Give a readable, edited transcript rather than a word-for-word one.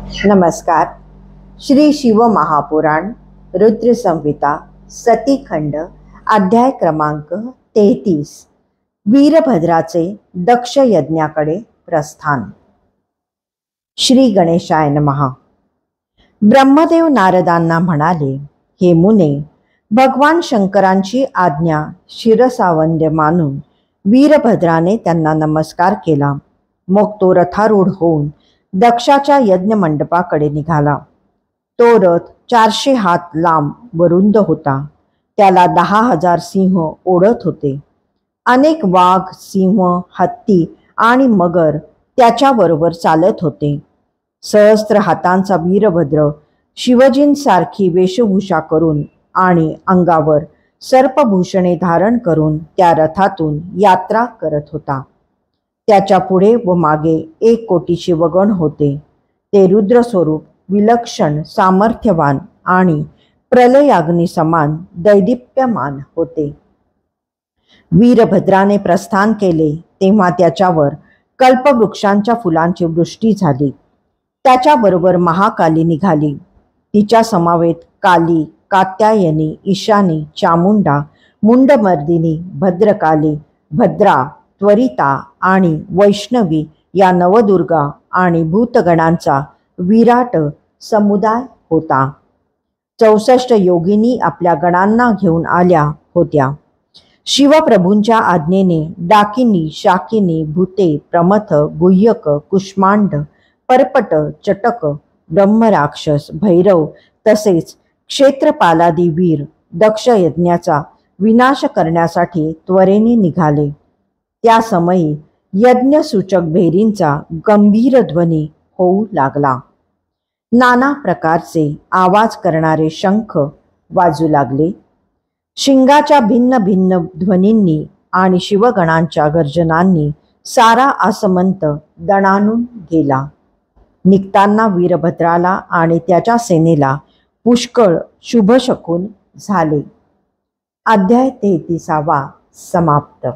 नमस्कार. श्री शिव महापुराण रुद्र संहिता सतीखंड अध्याय क्रमांक 33. वीरभद्राचे दक्ष यज्ञाकडे प्रस्थान. श्री गणेशाय नमः. ब्रह्मदेव नारदांना म्हणाले, हे मुने, भगवान शंकरांची आज्ञा शिरसावंद्य मानून वीरभद्राने त्यांना नमस्कार केला. मग तो रथारूढ होऊन दक्षाच्या यज्ञ मंडपाकडे निघाला. तो रथ 400 हात लांब व रुंद होता. त्याला 10,000 सिंह ओढत होते. अनेक वाघ, सिंह, हत्ती आणि मगर त्याच्याबरोबर चालत होते. सहस्त्र हातांचा वीरभद्र शिवजींसारखी वेशभूषा करून आणि अंगावर सर्पभूषणे धारण करून त्या रथातून यात्रा करत होता. त्याच्या पुढे व मागे 1 कोटी शिवगण होते. ते रुद्रस्वरूप, विलक्षण, सामर्थ्यवान आणि प्रलयाग्नी समान दैदिप्यमान होते. वीरभद्राने प्रस्थान केले तेव्हा त्याच्यावर कल्पवृक्षांच्या फुलांची वृष्टी झाली. त्याच्याबरोबर महाकाली निघाली. तिच्या समवेत काली, कात्यायनी, ईशानी, चामुंडा, मुंडमर्दिनी, भद्रकाली, भद्रा, त्वरिता आणि वैष्णवी या नवदुर्गा आणि भूतगणांचा विराट समुदाय होता. 64 योगिनी आपल्या गणांना घेऊन आल्या होत्या. शिवप्रभूंच्या आज्ञेने डाकिनी, शाकिनी, भूते, प्रमथ, गुह्यक, कुष्मांड, पर्पट, चटक, ब्रह्मराक्षस, भैरव तसेच क्षेत्रपालादी वीर दक्ष यज्ञाचा विनाश करण्यासाठी त्वरेने निघाले. त्या समयी यज्ञसूचक भेरींचा गंभीर ध्वनी होऊ लागला. नाना प्रकारचे आवाज करणारे शंख वाजू लागले. शिंगाच्या भिन्न भिन्न ध्वनींनी आणि शिवगणांच्या गर्जनांनी सारा आसमंत दणाणून गेला. निघताना वीरभद्राला आणि त्याच्या सेनेला पुष्कळ शुभशकून झाले. अध्याय 33 समाप्त.